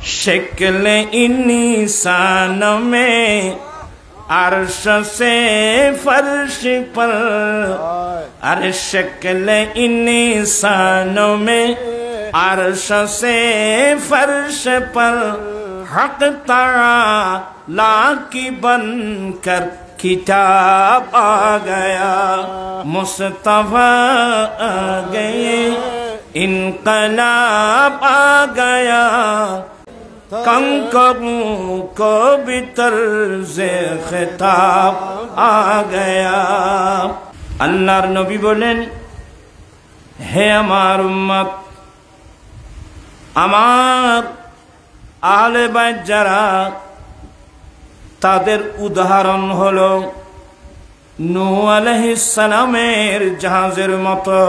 शक्ल इंसान में अर्श से फर्श पर, अरे शक्ल इंसान में अर्श से फर्श पर हक ताला की बनकर किताब आ गया, मुस्तफा आ गए, इनकलाब आ गया, कंकरों को भी तर्ज़े खिताब आ गया। अल्लाहर नबी बोलेन, हे আমার উম্মত, আমার আহলে বাইত যারা, তাদের উদাহরণ হলো নূহ আলাইহিস সালামের জাহাজের মতো।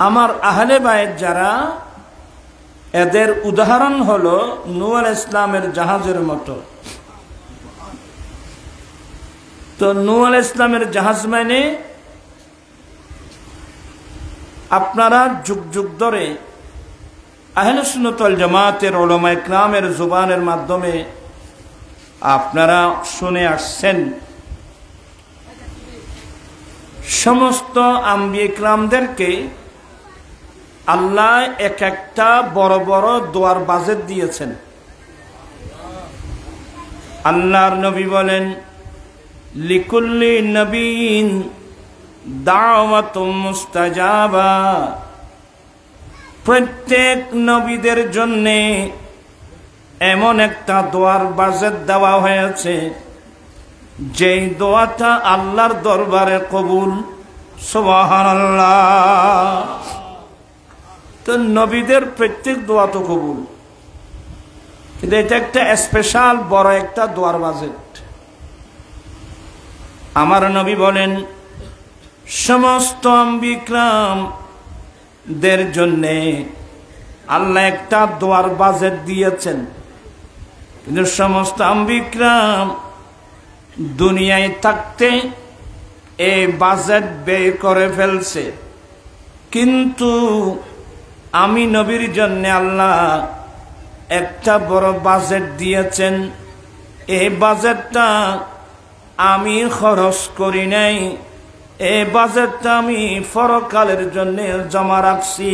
আমার আহলে বাইত যারা, এদের উদাহরণ হলো নূহ আলাইহিস সালামের জাহাজের মতো। তো নূহ আলাইহিস সালামের জাহাজ মানে আপনারা যুগ যুগ ধরে আহলে সুন্নাত ওয়াল জামাতের উলামা ইকরামের জবানের মাধ্যমে আপনারা শুনে আসছেন, সমস্ত আম্বিয়া ইকরামদেরকে আল্লাহ এক একটা বড় বড় দোয়ার বাজেট দিয়েছেন। আল্লাহর নবী বলেন, লিকুল্লি নবীন দাওয়াতুম মুস্তাজাবা, প্রত্যেক নবীদের জন্য এমন একটা দোয়ার বাজেট দেওয়া হয়েছে যেই দোয়াটা আল্লাহর দরবারে কবুল। সুবহানাল্লাহ। তো নবীদের প্রত্যেক দোয়া তো কবুল, কিন্তু এটা একটা স্পেশাল বড় একটা দোয়ার বাজেট। আমার নবী বলেন, সমস্ত আম্বিয়া ইকরামদের জন্যে আল্লাহ একটা দোয়ার বাজেট দিয়েছেন, কিন্তু সমস্ত আম্বিয়া ইকরাম দুনিয়ায় থাকতে এই বাজেট ব্যয় করে ফেলছে, কিন্তু আমি নবীর জন্য আল্লাহ একটা বড় বাজেট দিয়েছেন। এই বাজেটটা আমি খরচ করি নাই, এই বাজেটটা আমি পরকালের জন্য জমা রাখছি।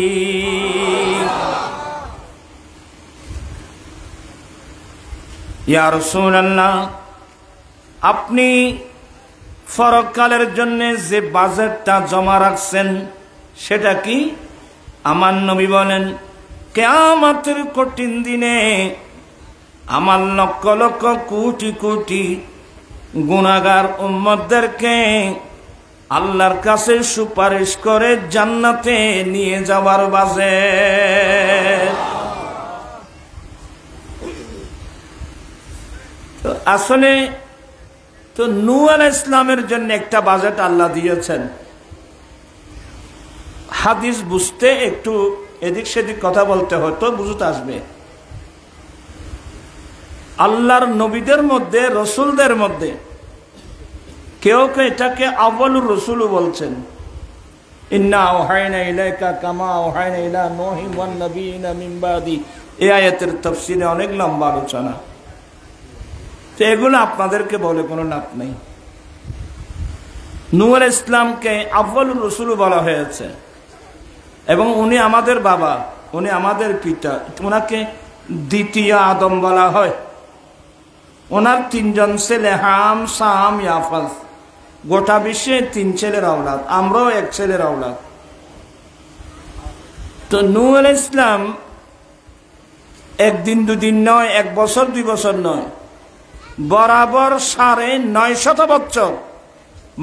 ইয়া রাসূলুল্লাহ, আপনি পরকালের জন্য যে বাজেটটা জমা রাখছেন সেটা কি? আমার নবী বলেন, কিয়ামতের কঠিন দিনে আমার লক্ষ লক্ষ কোটি কোটি গুনাহগার উম্মতদেরকে আল্লাহর কাছে সুপারিশ করে জান্নাতে নিয়ে যাওয়ার বাজেট। তো আসলে তো নূহ আলাইহিস সালামের জন্য একটা বাজেট আল্লাহ দিয়েছেন। হাদিস বুঝতে একটু এদিক সেদিক কথা বলতে হতো, বুঝতে আসবে। আল্লাহর নবীদের মধ্যে, রসুলদের মধ্যে কেউ কেউ এটাকে আউয়ালুর রসুল বলছেন। ইন্না আওহাইনা ইলাইকা কামা আওহাইনা ইলা নূহিন ওয়ান নাবিয়িনা মিন বাদি, এই আয়াতের তাফসীরে অনেক লম্বা আলোচনা। তো এগুলো আপনাদেরকে বলে কোনো লাভ নেই। নূহ আলাইহিস সালামকে আউয়ালুর রসুল বলা হয়েছে, এবং উনি আমাদের বাবা, উনি আমাদের পিতা, ওনাকে দ্বিতীয় আদম বলা হয়। ওনার তিনজন ছেলে, হাম, সাম, ইয়াফাস। গোটা বিশ্বে 3 ছেলের আওলাদ, আমরাও 1 ছেলের আওলাদ। তো নূহ আলাইহিস সালাম একদিন দুদিন নয়, 1 বছর 2 বছর নয়, বরাবর 950 বছর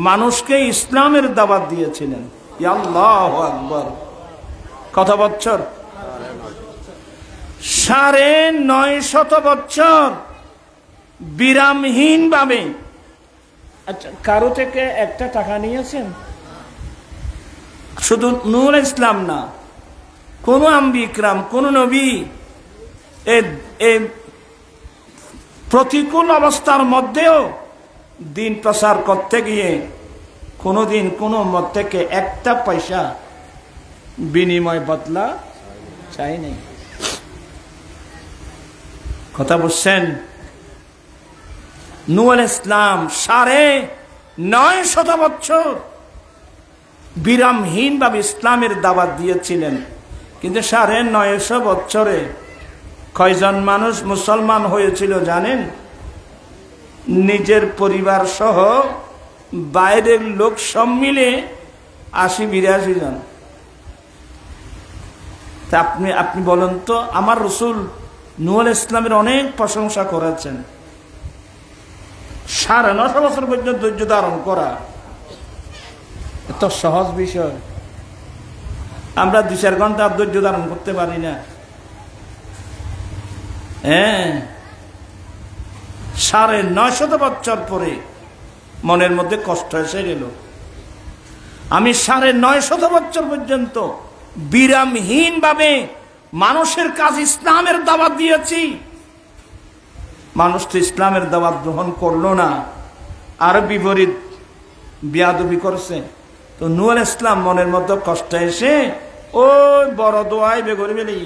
মানুষকে ইসলামের দাওয়াত দিয়েছিলেন। আল্লাহু আকবার। কত বছর? 950 বছর বিরামহীন ভাবে। আচ্ছা, কারো থেকে একটা টাকা নিয়েছেন? শুধু নূহ আলাইহিস সালাম না, কোন আম্বিয়া ইকরাম, কোন নবী এই প্রতিকূল অবস্থার মধ্যেও দিন প্রচার করতে গিয়ে কোনোদিন কোনো উম্মত থেকে একটা পয়সা বিনিময় বদলা চাই নাই। কথা বলছেন? নূহ আলাইহিস সালাম 950 বছর বিরামহীন ভাবে ইসলামের দাওয়াত দিয়েছিলেন, কিন্তু 950 বছরে কয়জন মানুষ মুসলমান হয়েছিল জানেন? নিজের পরিবার সহ বাইরের লোক সব মিলে 80-82 জন। তা আপনি বলেন তো, আমার রাসূল নূহ আলাইহিস সালামের অনেক প্রশংসা করেছেন। 950 বছর পর্যন্ত ধৈর্য ধারণ করা এত সহজ বিষয়। আমরা 2-4 ঘন্টা ধৈর্য ধারণ করতে পারি না। হ্যাঁ, 950 বছর পরে মনের মধ্যে কষ্ট এসে গেল। আমি 950 বছর পর্যন্ত বিরামহীন ভাবে মানুষের কাজ ইসলামের দাওয়াত দিয়েছি, মানুষ তো ইসলামের দাওয়াত গ্রহণ করলো না, আর বিপরীত বেয়াদবি করছে। তো নূহ আলাইহিস সালাম মনের মধ্যে কষ্ট এসে ওই বড় দোয়াই বেগরে বেলি,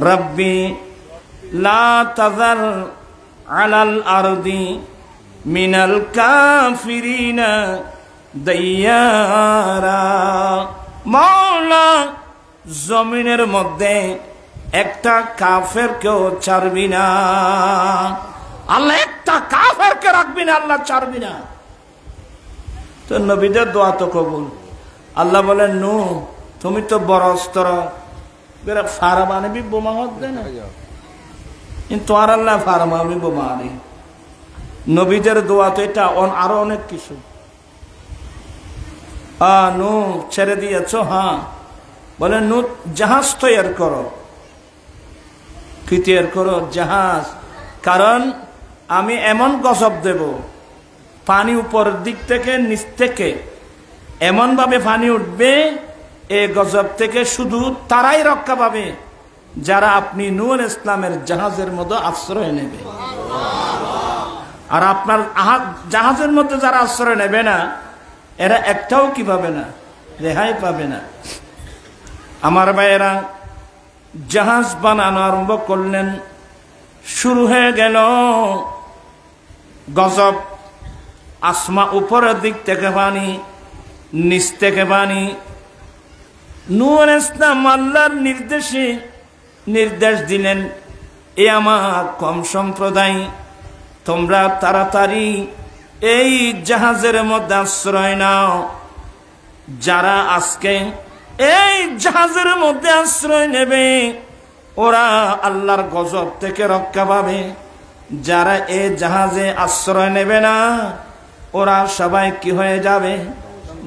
রব্বি লা তাযার আলাল আরদি মিনাল কাফিরিনা দাইয়ারা, মাওলা জমিনের মধ্যে একটা কাফের কেউ ছাড়বি না আল্লাহ, একটা কাফেরকে রাখবি না আল্লাহ, ছাড়বি না। তো নবীদের দোয়া তো কবুল। আল্লাহ বলেন, নূহ তুমি তো বড় অস্ত্র বেরা ফারা বানাবি, বোমা হচ্ছে না, কিন্তু আর আল্লাহ ফারা বানাবি বোমা আনি। নবীদের দোয়া তো এটা, আরো অনেক কিছু। নূহ ছেড়ে দিয়েছ? হ্যাঁ। বলে নূহ জাহাজ তৈরি করো। কি তৈরি করো? জাহাজ। কারণ আমি এমন গজব দেব, পানি উপরের দিক থেকে নিচ থেকে এমন ভাবে পানি উঠবে, এই গজব থেকে শুধু তারাই রক্ষা পাবে যারা আপনি নূহ আলাইহিস সালামের জাহাজের মধ্যে আশ্রয় নেবে। আর আপনার জাহাজের মধ্যে যারা আশ্রয় নেবে না, এরা একটাও কি পাবে না? রেহাই পাবে না। আমার ভাইয়েরা, জাহাজ বানানো আরম্ভ করলেন, শুরু হয়ে গেল গজব। আসমা উপরের দিক থেকে পানি, নিচ থেকে পানি। নূহ আলাইহিস সালাম আল্লাহর নির্দেশে নির্দেশ দিলেন, এ আমার কম সম্প্রদায়, তোমরা তাড়াতাড়ি এই জাহাজের মধ্যে আশ্রয় নাও। যারা আজকে এই জাহাজের মধ্যে আশ্রয় নেবে ওরা আল্লাহর গজব থেকে রক্ষা পাবে। যারা এই জাহাজে আশ্রয় নেবে না ওরা সবাই কি হয়ে যাবে?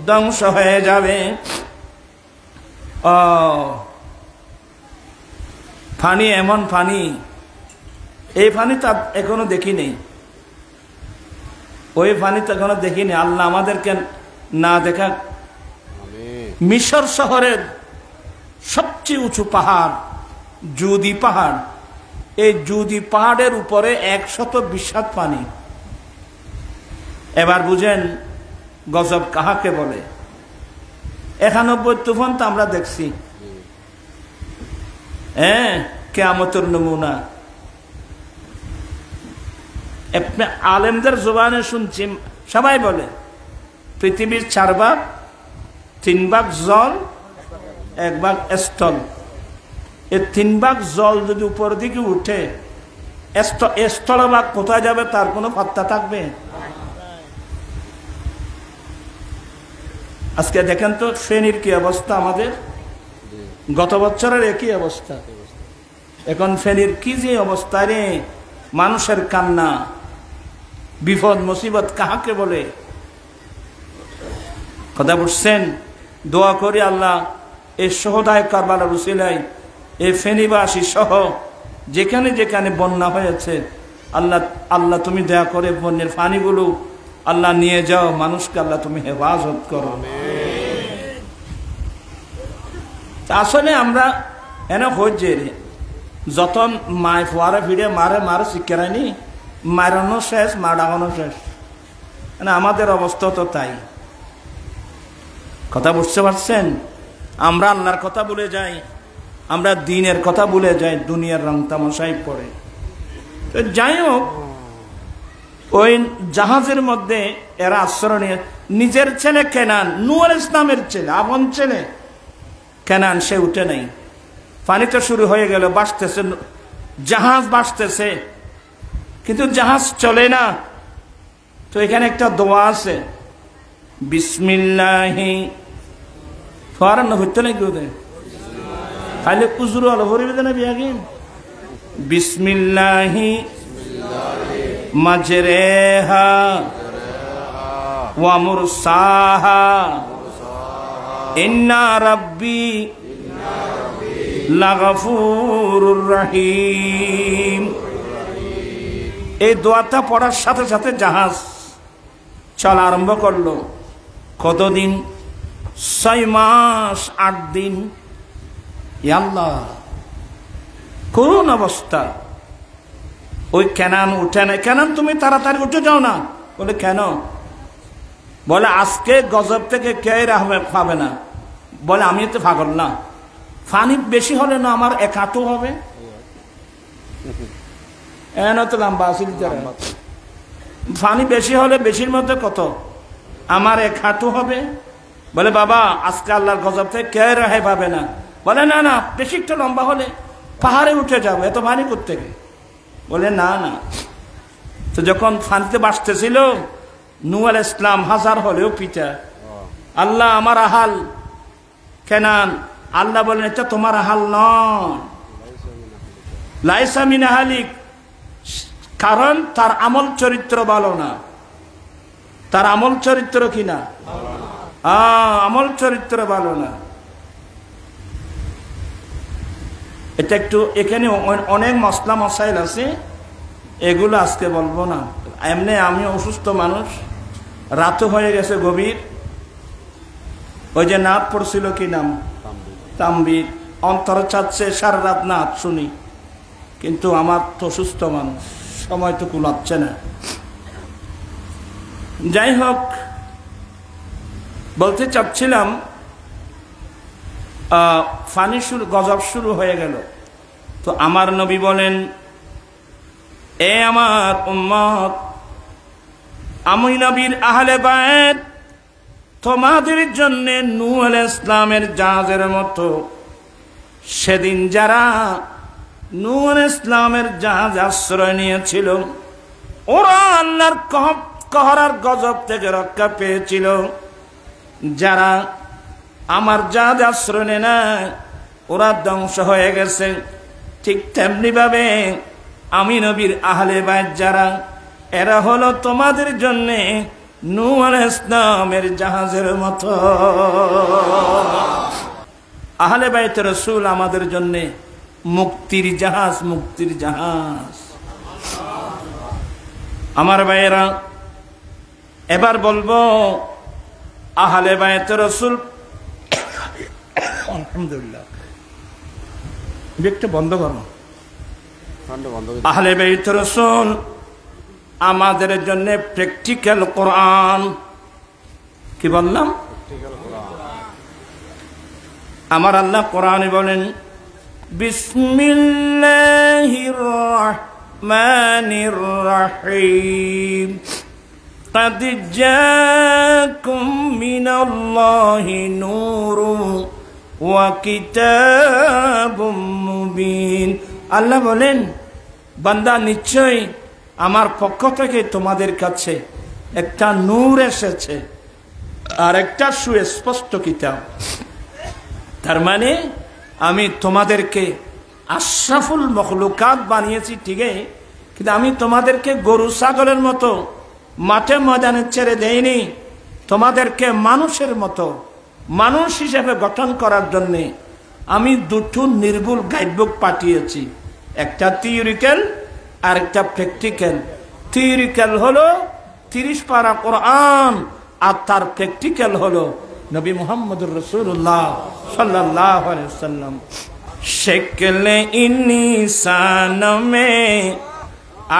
ধ্বংস হয়ে যাবে। পানি এমন পানি, এই পানি তো এখনো দেখি নেই, ওই পানি তো এখনো দেখিনি। আল্লাহ আমাদেরকে না দেখা। মিশর শহরের সবচেয়ে উঁচু পাহাড় জুদি পাহাড়, এই জুদি পাহাড়ের উপরে 120 হাত পানি। এবার বুঝেন গজব কাহাকে বলে। 91 তুফান তো আমরা দেখছি, হ্যাঁ, কিয়ামতের নমুনা। আলেমদের জবানে শুনছি, সবাই বলে পৃথিবীর 4 ভাগ, 3 ভাগ জল, 1 ভাগ স্থল। এই 3 ভাগ জল যদি উপরের দিকে উঠে, স্থলভাগ কোথায় যাবে তার কোনো পাত্তা থাকবে? আজকে দেখেন তো ফেনীর কি অবস্থা, আমাদের গত বছরের একই অবস্থা। এখন ফেনীর কি যে অবস্থা রে, মানুষের কান্না, বিপদ মুসিবত কাহাকে বলে? কথা বুঝছেন? দোয়া করি আল্লাহ এই শহদায় কারবালার উসিলায় এই ফেনীবাসী সহ যেখানে যেখানে বন্যা হয়েছে, আল্লাহ আল্লাহ তুমি দয়া করে বন্যার পানিগুলো আল্লাহ নিয়ে যাও, মানুষকে আল্লাহ তুমি হেফাজত করো। আসলে আমরা এনে হচ্ছে যত মায় ফোয়ারে ফিরে মারে মারে শিক্ষারায়নি, মারানো শেষ, মা ডাকানো শেষ। মানে আমাদের অবস্থা তো তাই। কথা বুঝতে পারছেন? আমরা আল্লাহর কথা ভুলে যাই, আমরা দ্বীনের কথা ভুলে যাই, দুনিয়ার রং তামাশায় পড়ে। তো যাই হোক, ওই জাহাজের মধ্যে এরা আশ্রয় নিয়ে, নিজের ছেলে কেনান, নূহ আলাইহিস সালামের ছেলে, আপন ছেলে কেনান, সে উঠে নেই। পানি তো শুরু হয়ে গেল, ভাসতেছে, জাহাজ ভাসতেছে, কিন্তু জাহাজ চলে না। তো এখানে একটা দোয়া আছে, বিসমিল্লাহি ফারান হইতে নাকি ওদের খাইলে কুজুর আলো ভরিবে না বিয়াগিন, বিসমিল্লাহি মাজরেহা ওয়া মুরসাহা ইন্না রাব্বি লাগাফুরুর রহিম। এই দোয়াটা পড়ার সাথে সাথে জাহাজ চলা আরম্ভ করলো। কতদিন? 6 মাস 8 দিন। আল্লাহ, করুন অবস্থা। ওই কেনান উঠে না। কেনান, তুমি তাড়াতাড়ি উঠে যাও না। বলে কেন? বলে আজকে গজব থেকে কে রাহবে পাবে না। বলে আমি তো পাগল না, পানি বেশি হলে না আমার 1 হাঁটু হবে, তো লম্বা আছে, পানি বেশি হলে বেশির মধ্যে কত, আমার 1 হাঁটু হবে। বলে বাবা আজকে আল্লাহর গজব থেকে কে রেহাই পাবে না। বলে না না, বেশি একটু লম্বা হলে পাহাড়ে উঠে যাবো, এত পানি করতে গে। বলে না না। তো যখন পানিতে বাসতেছিল, নূহ আলাইহিস সালাম হাজার হলেও পিতা, আল্লাহ আমার আহাল কেনান। আল্লাহ বলেন এটা তোমার আহাল নয়, লাইসা মিন আহালিক, কারণ তার আমল চরিত্র ভালো না। তার আমল চরিত্র কিনা? আমল চরিত্র ভালো না। এটা একটু, এখানে অনেক মশলা মশাইল আছে, এগুলো আজকে বলবো না। এমনি আমি অসুস্থ মানুষ, রাতও হয়ে গেছে গভীর। ওই যে নাত পড়ছিল, কি নাম, তাম্বির, অন্তর চাচ্ছে সারা রাত নাত শুনি, কিন্তু আমার তো অসুস্থ মানুষ, সময় তো কুলাচ্ছে না। যাই হোক, বলতে চাচ্ছিলাম, ফানি শুরু, গজব শুরু হয়ে গেল। তো আমার নবী বলেন, এ আমার উম্মত, আমি নবীর আহলে বায়ত তোমাদের জন্য নূহ আলাইহিস সালামের জাহাজের মতো, সেদিন যারা নূহ আলাইহিস সালামের জাহাজ আশ্রয় নিয়েছিল, ওরা আল্লাহর কহরার গজব থেকে রক্ষা পেয়েছিল। যারা আমার জাহাজ আশ্রয় নেয় না, ওরা ধ্বংস হয়ে গেছে। ঠিক তেমনি ভাবে আমি নবীর আহলে বায়ত যারা, এরা হলো তোমাদের জন্য নূহ আলাইহিস সালামের জাহাজের মতো। আহলে বায়ত রাসূল আমাদের জন্য মুক্তির জাহাজ, মুক্তির জাহাজ। আমার ভাইয়েরা, এবার বলবো আহলে বায়ত রাসূল, আলহামদুলিল্লাহ, একটু বন্ধ করো। আহলে বায়ত রাসূল আমাদের জন্য প্র্যাকটিক্যাল কোরআন। কি বললাম? আমার আল্লাহ কোরআনে বলেন, বিসমিল্লাহির রাহমানির রাহিম, قد جاءكم من الله نور وكتاب مبين। আল্লাহ বলেন, বান্দা নিশ্চয় আমার পক্ষ থেকে তোমাদের কাছে একটা নূর এসেছে আর একটা সুস্পষ্ট কিতাব। তার মানে আমি তোমাদেরকে আশরাফুল মখলুকাত বানিয়েছি ঠিকই, কিন্তু আমি তোমাদেরকে গরু ছাগলের মতো মাঠে ময়দানে ছেড়ে দেইনি। তোমাদেরকে মানুষের মতো, মানুষ হিসেবে গঠন করার জন্য আমি 2টো নির্ভুল গাইডবুক পাঠিয়েছি, একটা থিওরিক্যাল আর একটা প্র্যাকটিক্যাল। থিওরিক্যাল হলো 30 পারা কোরআন, আর তার প্র্যাকটিক্যাল হলো নবী মুহাম্মদুর রাসূলুল্লাহ সাল্লাল্লাহু আলাইহি ওয়াসাল্লাম। শক্লে ইনসান মে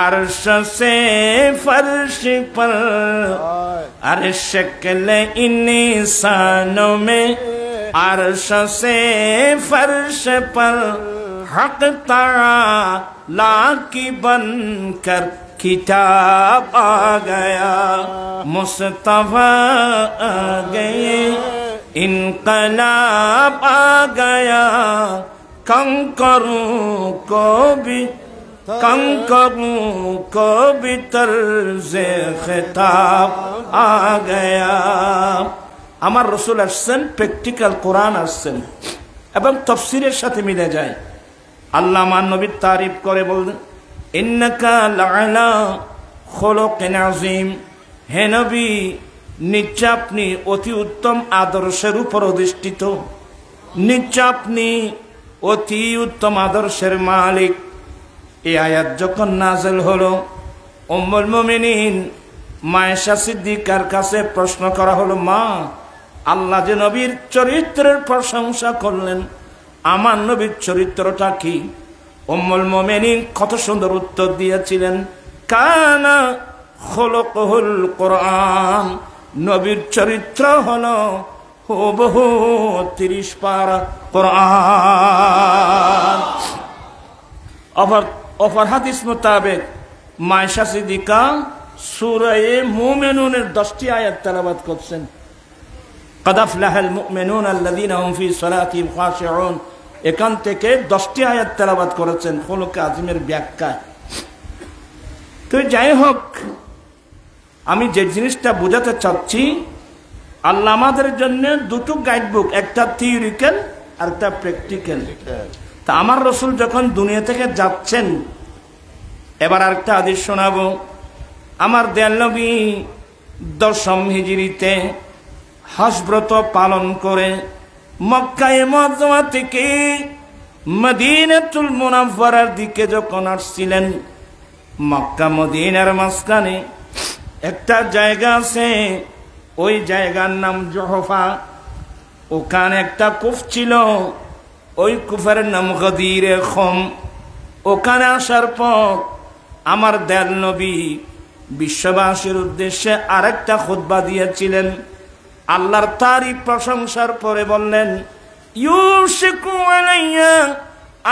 अर्श से फर्श पर, अरे शक्ल इंसानों में अर्श से फर्श पर हक ताला की बनकर किताब आ गया मुस्तफा आ गए इनकलाब आ गया कंकरों को भी तर्ज़े खिताब आ गया আমার রাসূল আসছেন প্র্যাকটিক্যাল কোরআন আসছেন এবং তাফসীরের সাথে মিলে যায় আল্লাহ আমার নবীর তারিফ করে বলেন ইন্নাকা লাআলা খুলুকিন আযীম হে নবী নিশ্চয় আপনি অতি উত্তম আদর্শের উপর অধিষ্ঠিত নিশ্চয় আপনি অতি উত্তম আদর্শের মালিক এই আয়াত যখন নাযিল হলো উম্মুল মুমিনিন মায়েশা সিদ্দিকার কাছে প্রশ্ন করা হলো মা আল্লাহ যে নবীর চরিত্রের প্রশংসা করলেন আমার নবীর চরিত্রটা কি উম্মুল মুমিনিন কত সুন্দর উত্তর দিয়েছিলেন কানা খুলুকুল কোরআন নবীর চরিত্র হলো হুবহু 30 পারা কোরআন অপর হাদিস মোতাবেক মায়েশা সিদ্দিকা সূরা মুমিনুনের 10টি আয়াত তেলাওয়াত করছেন قد أفلح المؤمنون الذين هم في صلاتهم خاشعون এখান থেকে 10টি আয়াত তেলাওয়াত করেছেন খুলুক আযীমের ব্যাখ্যা তো যাই হোক আমি যে জিনিসটা বোঝাতে চাচ্ছি আল্লাহ আমাদের জন্য দুটো গাইড বুক একটা থিওরিক্যাল আর একটা প্র্যাকটিক্যাল তা আমার রাসূল যখন দুনিয়া থেকে যাচ্ছেন এবার আরেকটা হাদিস শোনাবো আমার দয়াল নবী 10ম হিজরিতে হজ ব্রত পালন করে মক্কায়ে মুআজ্জামা থেকে মদিনাতুল মুনাওয়ারার দিকে যখন আসছিলেন মক্কা মদিনার মাঝখানে একটা জায়গা আছে ওই জায়গার নাম জুহফা ওখানে একটা কূপ ছিল ওই কূপের নাম গদিরে খুম ওখানে আসার পর আমার দয়াল নবী বিশ্ববাসীর উদ্দেশ্যে আরেকটা খুতবা দিয়েছিলেন আল্লাহর তারিফ প্রশংসার পরে বললেন ইউশিকু আলাইয়া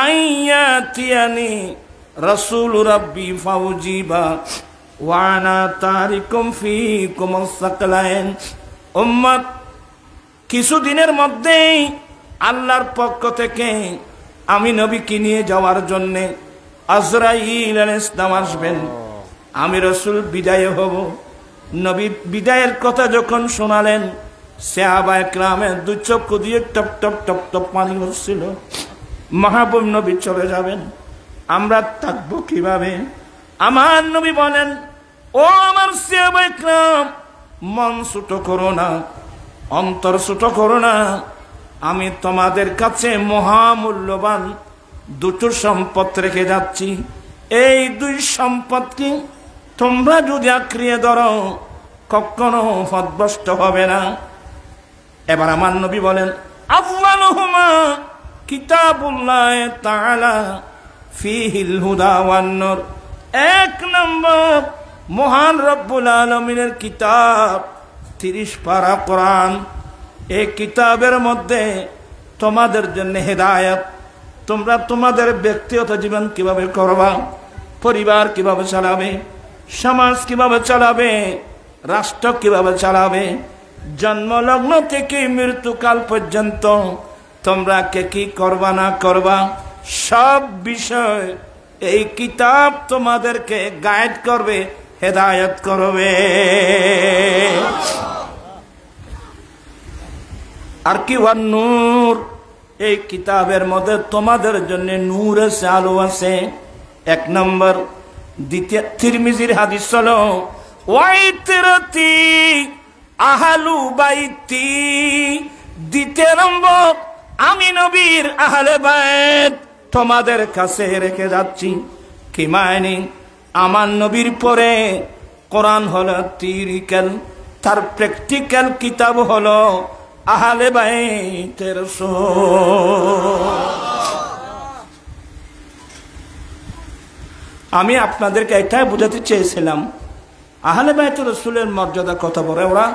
আইয়াতিয়ানি রাসূল রাব্বি ফাউজিবা ওয়া আনা তারিকুম ফীকুম আস-সাকলাইন উম্মত কিছুদিনের মধ্যেই আল্লাহর পক্ষ থেকে আমি নবীকে নিয়ে যাওয়ার জন্য আজরাইল আলাইহিস সালাম আসবেন আমি রাসূল বিদায় হব নবী বিদায়ের কথা যখন শোনালেন সাহাবায়ে কেরামের দুই চক্ষু দিয়ে টপ টপ টপ টপ পানি পড়ছিল মাহবুব নবী চলে যাবেন আমরা থাকবো কিভাবে আমার নবী বলেন ও আমার সাহাবায়ে কেরাম মন ছোট করো না অন্তর ছোট করো না আমি তোমাদের কাছে মহামূল্যবান দুটো সম্পদ রেখে যাচ্ছি এই দুই সম্পদ কি তোমরা যদি আঁকড়িয়ে ধরো কখনো পথভ্রষ্ট হবে না এবার আমার নবী বলেন আউয়ালুহুমা কিতাবুল্লাহ তাআলা ফীহিল হুদা ওয়ান নূর এক নম্বর মহান রব্বুল আলামিনের কিতাব 30 পারা কোরআন এই কিতাবের মধ্যে তোমাদের জন্য হেদায়েত তোমরা তোমাদের ব্যক্তিগত জীবন কিভাবে করবা পরিবার কিভাবে চালাবে সমাজ কিভাবে চালাবে রাষ্ট্র কিভাবে চালাবে জন্মলগ্ন থেকে মৃত্যুকাল পর্যন্ত তোমরা কে কি করবা না করবা সব বিষয় এই কিতাব তোমাদেরকে গাইড করবে হেদায়েত করবে আর কি ওয়ান নূর এই কিতাবের মধ্যে তোমাদের জন্য নূর আছে আলো আছে এক নম্বর দ্বিতীয় তিরমিজির হাদিস হলো ওয়াইতরাতি আহলু বাইতি দ্বিতীয় নম্বর আমি নবীর আহলে বাইত তোমাদের কাছে রেখে যাচ্ছি কি মানে আমার নবীর পরে কোরআন হলো থিওরিক্যাল তার প্র্যাকটিক্যাল কিতাব হলো আহলে বাইতের রাসূল আমি আপনাদেরকে এটাই বোঝাতে চেয়েছিলাম আহলে বাইতের রাসূলের মর্যাদা কত বড় ওরা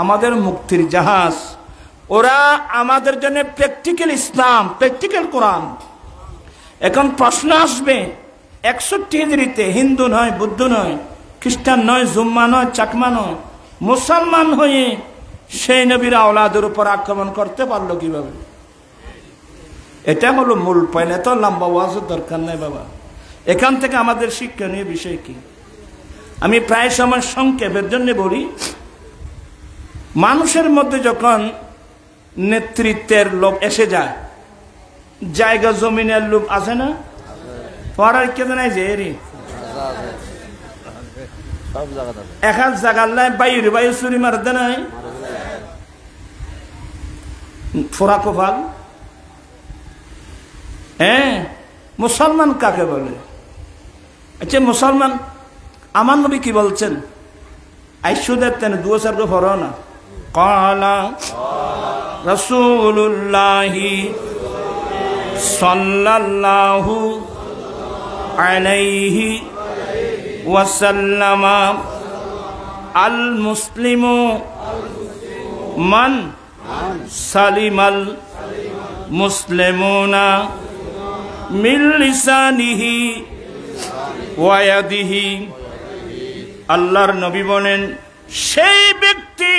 আমাদের মুক্তির জাহাজ ওরা আমাদের জন্য প্র্যাকটিক্যাল ইসলাম, প্র্যাকটিক্যাল কোরআন। এখন প্রশ্ন আসবে 61 হিজরিতে হিন্দু নয়, বৌদ্ধ নয়, খ্রিস্টান নয়, জুম্মা নয়, চাকমা নয়, মুসলমান হয়ে সেই নবীর আওলাদের উপর আক্রমণ করতে পারলো কিভাবে? এটা হলো মূল পয়েন্ট। এত লম্বা ওয়াজের দরকার নেই বাবা। এখান থেকে আমাদের শিক্ষণীয় বিষয় কি? আমি প্রায় সময় সংক্ষেপের জন্য বলি, মানুষের মধ্যে যখন নেতৃত্বের লোভ এসে যায়, জায়গা জমিনের লোভ আছে না? পড়ার কেন নাই যে এক হাত জায়গার লাই বাইরে বাইরে চুরি মারতে নাই ফোরা কোফাল। হ্যাঁ, মুসলমান কাকে বলে? আচ্ছা মুসলমান, আমার নবী কি বলছেন? আইসুদের তেন দুয়ার ফরো না, ক্বালা রাসূলুল্লাহি সাল্লাল্লাহু আলাইহি ওয়াসাল্লাম আল মুসলিমু মান সালিমাল মুসলিমুনা মিন লিসানিহি ওয়া ইয়াদিহি। আল্লাহর নবী বলেন, সেই ব্যক্তি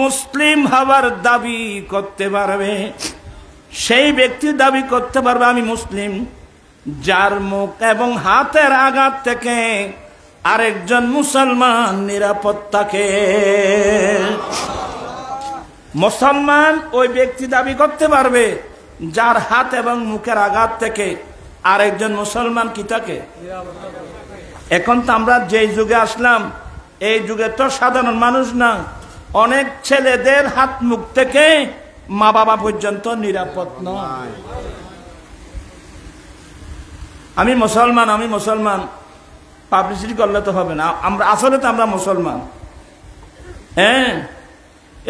মুসলিম হওয়ার দাবি করতে পারবে, সেই ব্যক্তি দাবি করতে পারবে আমি মুসলিম, যার মুখ এবং হাতের আঘাত থেকে আরেকজন মুসলমান নিরাপদ থাকে। মুসলমান ওই ব্যক্তি দাবি করতে পারবে যার হাত এবং মুখের আঘাত থেকে আরেকজন মুসলমান কি থাকে। এখন তো আমরা যে যুগে আসলাম, এই যুগে তো সাধারণ মানুষ না, অনেক ছেলেদের হাত মুখ থেকে মা বাবা পর্যন্ত নিরাপদ নয়। আমি মুসলমান, আমি মুসলমান পাবলিসিটি করলে তো হবে না। আমরা আসলে তো আমরা মুসলমান। হ্যাঁ,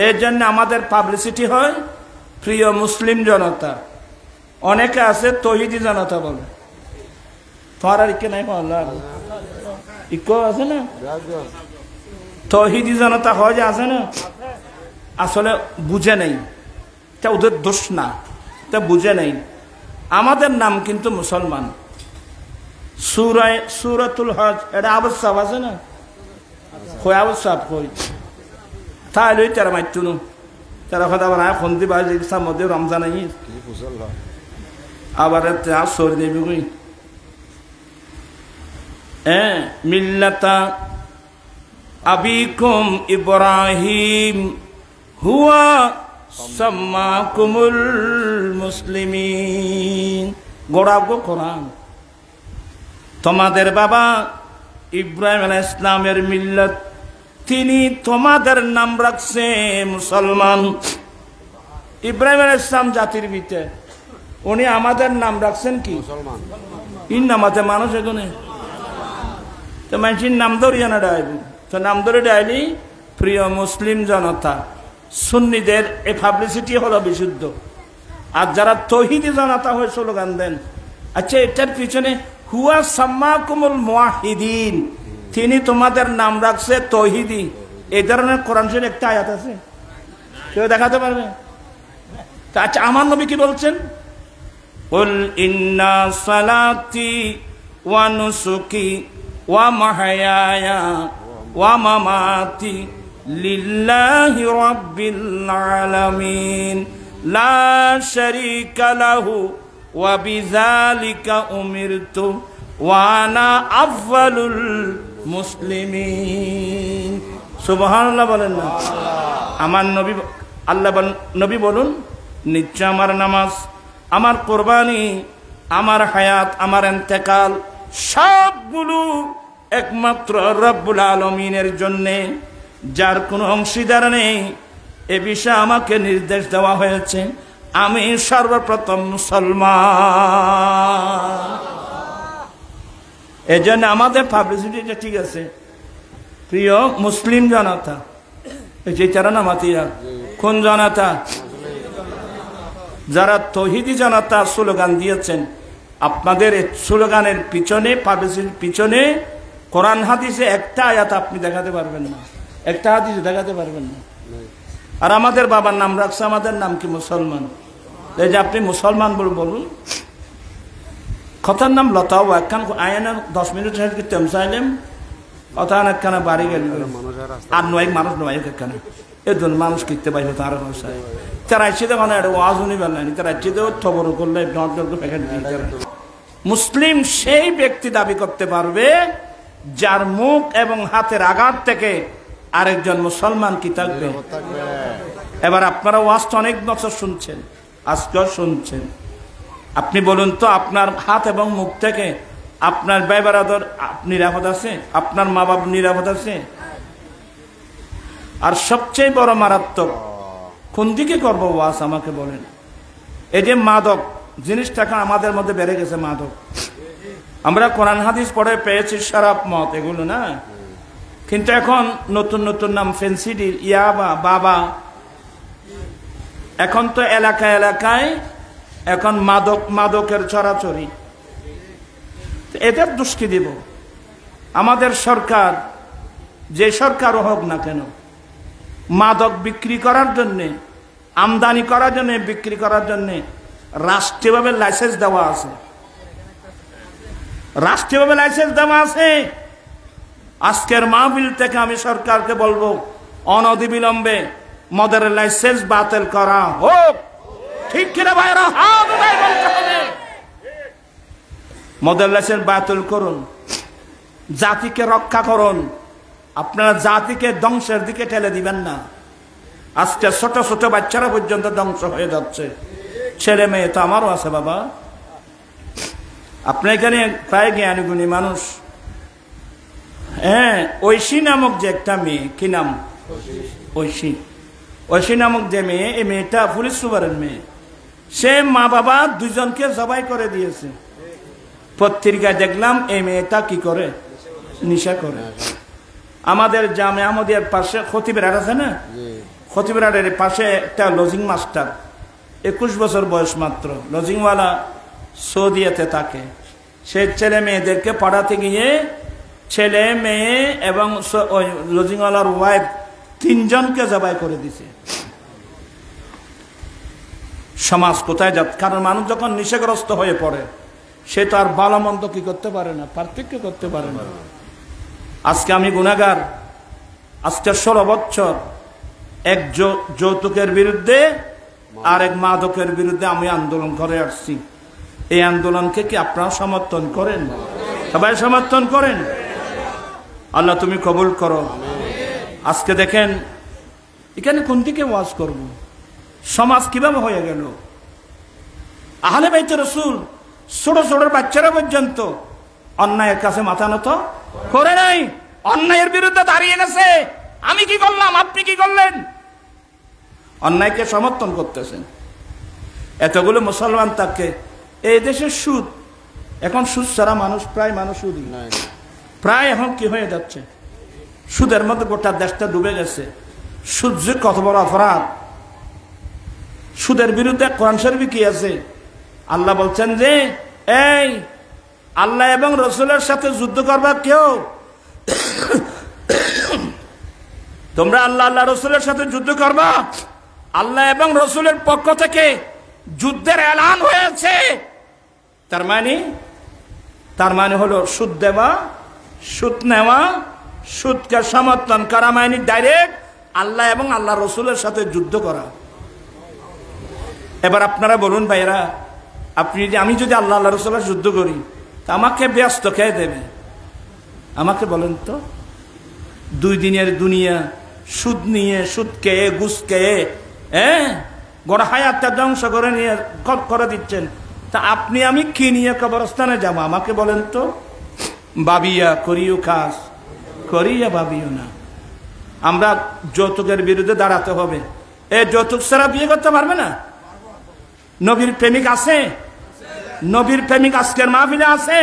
এর জন্য আমাদের পাবলিসিটি হয় প্রিয় মুসলিম জনতা। অনেকে আছে তৌহিদি জনতা বলে, তোমার আর ইকে নাই ইকো আছে না, তৌহিদি জনতা হয় যে আছে না, আসলে বুঝে নেই, তা ওদের দোষ না, তা বুঝে নেই। আমাদের নাম কিন্তু মুসলমান। সূরাতুল হজ এটা আবুস সাহেব আছে না, কই আবুস সাহেব কই তাই লই তারা মাইতুনু তারা কথা বলা খন্দি বাজে ইসলাম মধ্যে রমজান আই আবার তা সরি দেবি কই। হ্যাঁ, মিল্লাতা আবিকুম ইব্রাহিম হুয়া সাম্মাকুমুল মুসলিমিন। গোড়াগো কোরআন, তোমাদের বাবা ইব্রাহিম আলাইহিস সালামের মিল্লাত, তিনি তোমাদের নাম রাখছে মুসলমান। ইব্রাহিম আলাইহিস সালাম জাতির ভিতরে, উনি আমাদের নাম রাখছেন কি মুসলমান। ইন নামাতে মানুষ এখানে তো মানুষের নাম ধরিয়া না ডাইব, তো নাম ধরে ডাইলি প্রিয় মুসলিম জনতা। সুন্নিদের এই পাবলিসিটি হলো বিশুদ্ধ, আর যারা তৌহিদি জনতা হয়ে স্লোগান দেন, আচ্ছা এটার পিছনে হুয়া সাম্মাকুমুল মুওয়াহিদিন, তিনি তোমাদের নাম রাখছে তৌহিদি, এই ধরনের কোরআন শরীফের একটা আয়াত আছে? কেউ দেখাতে পারবে? আচ্ছা আমার নবী কি বলছেন? কুল ইন্না সালাতি ওয়া নুসুকি ওয়া মাহইয়ায়া ওয়া মামাতি লিল্লাহি রাব্বিল আলামিন লা শারীকা লাহু ওয়া বিযালিকা উমিরতু ওয়া আনা আউয়ালুল মুসলিমিন। সুবহানাল্লাহ বলেন না? আমার নবী, আল্লাহ নবী বলুন, নিশ্চয় আমার নামাজ, আমার কোরবানি, আমার হায়াত, আমার ইন্তেকাল সবগুলো একমাত্র রব্বুল আলামিনের জন্যে, যার কোনো অংশীদার নেই। এ বিষয়ে আমাকে নির্দেশ দেওয়া হয়েছে, আমি সর্বপ্রথম মুসলমান। এই জন্য আমাদের পাবলিসিটিটা ঠিক আছে। প্রিয় মুসলিম জনতা, যে তারা নামাতিয়া কোন জনতা? যারা তৌহিদি জনতা স্লোগান দিয়েছেন, আপনাদের এই স্লোগানের পিছনে, পাবলিসিটির পিছনে কোরআন হাদিসে একটা আয়াত আপনি দেখাতে পারবেন না, একটা হাদিস দেখাতে পারবেন না। আর আমাদের বাবার নাম রাখছে, আমাদের নাম কি মুসলমান। এই যে আপনি মুসলমান বলুন, কথার নাম লতাও একখান আয়না 10 মিনিট তেম চাইলেম কথা একখানা বাড়ি গেল আর নয় মানুষ নয় একখানে এজন মানুষ কিনতে পাইবে তার তারা ইচ্ছে তখন ওয়াজ উনি বেলানি তারা ইচ্ছে তো থবর করলে মুসলিম সেই ব্যক্তি দাবি করতে পারবে যার মুখ এবং হাতের আঘাত থেকে আরেকজন মুসলমান কি থাকবে। এবার আপনারা ওয়াজ তো অনেক বছর শুনছেন, আজকেও শুনছেন। আপনি বলুন তো আপনার হাত এবং মুখ থেকে আপনার ভাই ব্রাদার নিরাপদ আছে, আপনার মা বাবা নিরাপদ আছে? আর সবচেয়ে বড় মারাত্মক কোন দিকে করবো ওয়াজ আমাকে বলেন। এই যে মাদক জিনিসটা এখন আমাদের মধ্যে বেড়ে গেছে। মাদক আমরা কোরআন হাদিস পড়ে পেয়েছি শরাব মদ এগুলো না, কিন্তু এখন নতুন নতুন নাম ফেন্সিডিল, ইয়াবা, বাবা। এখন তো এলাকায় এলাকায় এখন মাদকের ছড়াছড়ি। এদের দুষ্কি দিব আমাদের সরকার, যে সরকারও হোক না কেন, মাদক বিক্রি করার জন্যে, আমদানি করার জন্য, বিক্রি করার জন্য রাষ্ট্রীয়ভাবে লাইসেন্স দেওয়া আছে। রাষ্ট্রীয়ভাবে লাইসেন্স দেওয়া আছে। আজকের মাহফিল থেকে আমি সরকারকে বলবো অনতিবিলম্বে মদের লাইসেন্স বাতিল করা হোক। ঠিক কিনা ভাইরা? হাত উঠায় বলতে হবে মদের লাইসেন্স বাতিল করুন, জাতিকে রক্ষা করুন। আপনারা জাতিকে ধ্বংসের দিকে ঠেলে দিবেন না। আজকে ছোট ছোট বাচ্চারা পর্যন্ত ধ্বংস হয়ে যাচ্ছে। ছেলে মেয়ে তো আমারও আছে বাবা। আপনার এখানে প্রায় জ্ঞানী গুণী মানুষ। হ্যাঁ, ঐশী নামক যে একটা মেয়ে, কি নাম? ঐশী নামক যে মেয়ে, এই মেয়েটা পুলিশ সুপারের মেয়ে। সে মা বাবা দুজনকে জবাই করে দিয়েছে। পত্রিকায় দেখলাম এই মেয়েটা কি করে, নেশা করে। আমাদের জামে আহমদিয়ার পাশে খতিবের হাট আছে না, খতিবের হাটের পাশে একটা লজিং মাস্টার, 21 বছর বয়স মাত্র, লজিংওয়ালা সৌদিয়াতে থাকে। সে ছেলে মেয়েদেরকে পড়াতে গিয়ে ছেলে মেয়ে এবং ওই লজিংওয়ালার ওয়াইফ 3 জনকে জবাই করে দিছে। সমাজ কোথায় যাচ্ছে? কারণ মানুষ যখন নেশাগ্রস্ত হয়ে পড়ে সে তো আর ভালো মন্দ কি করতে পারে না, পার্থক্য করতে পারে না। আজকে আমি গুনাহগার। আজকে 16 বছর এক যৌতুকের বিরুদ্ধে আর এক মাদকের বিরুদ্ধে আমি আন্দোলন করে আসছি। এই আন্দোলনকে কি আপনারা সমর্থন করেন? সবাই সমর্থন করেন? আল্লাহ তুমি কবুল করো। আজকে দেখেন এখানে কোন দিকে ওয়াজ করব? সমাজ কিভাবে হয়ে গেল? আহলে বাইতে রাসূল ছোট ছোট বাচ্চারা পর্যন্ত অন্যায়ের কাছে মাথা নত করে নাই, অন্যায়ের বিরুদ্ধে দাঁড়িয়ে গেছে। আমি কি করলাম, আপনি কি করলেন? অন্যায়কে সমর্থন করতেছেন। এতগুলো মুসলমান তাকে এই দেশে সুদ, এখন সুদ ছাড়া মানুষ প্রায় মানুষ সুদই প্রায় এখন কি হয়ে যাচ্ছে, সুদের মধ্যে গোটা দেশটা ডুবে গেছে। সুদ যে কত বড় অপরাধ। সুদের বিরুদ্ধে কোরআন শরীফে কি আছে? আল্লাহ বলছেন যে এই আল্লাহ এবং রসুলের সাথে যুদ্ধ করবা কেউ, তোমরা আল্লাহ আল্লাহ রসুলের সাথে যুদ্ধ করবা। আল্লাহ এবং রসুলের পক্ষ থেকে যুদ্ধের এলান হয়েছে। তার মানে হলো সুদ দেওয়া, সুদ নেওয়া, সুদকে সমর্থন করা মানে ডাইরেক্ট আল্লাহ এবং আল্লাহ রসুলের সাথে যুদ্ধ করা। এবার আপনারা বলুন ভাইরা, আমি যদি আল্লাহ আল্লাহ রসুলের যুদ্ধ করি তা আমাকে ব্যস্ত খেয়ে দেবে? আমাকে বলেন তো, 2 দিনের দুনিয়া সুদ নিয়ে, সুদ খেয়ে, ঘুষ খেয়ে, গোড়া হায়াতটা ধ্বংস করে নিয়ে করে দিচ্ছেন। তা আপনি আমি কি নিয়ে কবরস্থানে যাবো? আমাকে বলেন তো। ভাবিয়া করিও কাজ, করিয়া ভাবিও না। আমরা যৌতুকের বিরুদ্ধে দাঁড়াতে হবে। এই যৌতুক ছাড়া বিয়ে করতে পারবে না। নবীর প্রেমিক আছে? নবীর প্রেমিক আজকের মাহফিলে আছে?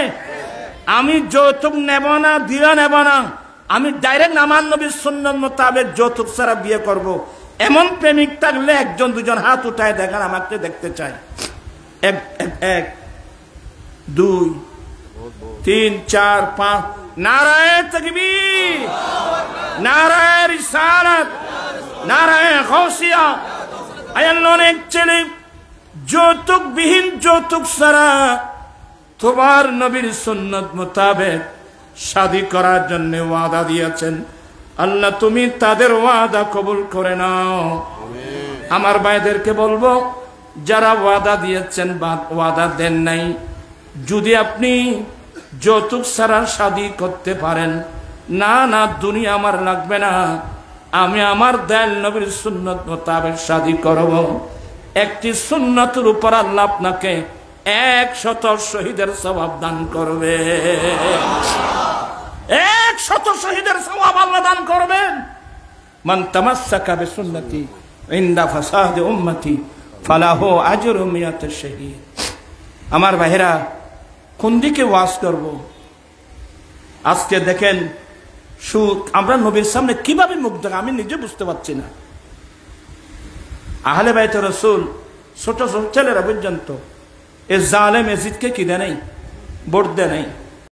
আমি যৌতুক নেব না, দিয়া নেব না, আমি ডাইরেক্ট আমার নবীর সুন্নাত মোতাবেক যৌতুক ছাড়া বিয়ে করব। এমন প্রেমিক থাকলে 1-2 হাত উঠায় দেখান, আমাকে দেখতে চাই। 1 2 3 4 5 নারায়ে তাকবীর, নারায়ে রিসালাত। নারায়ে গাউসিয়া। আয় আল্লাহ, অনেক ছেলে যৌতুকবিহীন, যৌতুক ছাড়া তোমার নবীর সুন্নত মোতাবেক শাদী করার জন্য ওয়াদা দিয়েছেন। আল্লাহ, তুমি তাদের ওয়াদা কবুল করে নাও। আমার ভাইদেরকে বলবো, যারা ওয়াদা দিয়েছেন বা ওয়াদা দেন নাই, যদি আপনি যৌতুক ছাড়া শাদী করতে পারেন, না না দুনিয়া আমার লাগবে না, আমি আমার দয়াল নবীর সুন্নত মোতাবেক শাদী করব, একটি সুন্নতের উপর আল্লাহ আপনাকে 100 শহীদের সওয়াব দান করবে। 100 শহীদের সওয়াব আল্লাহ দান করবেন। মান তামাসসাকা বিসুন্নতি ইনদা ফাসাদি উম্মতি ফালাহু আজরু মিয়াত শহীদ। আমার ভাইরা, কোন দিকে ওয়াজ করব? আজকে দেখেন আমরা নবীর সামনে কিভাবে মুখ দেখ, আমি নিজে বুঝতে পারছি না। আহলে বাইত রাসূল, ছোট ছোট ছেলেরা পর্যন্ত এ জালেম এজিদকে কি দেয় নাই, ভোট দেয় নাই।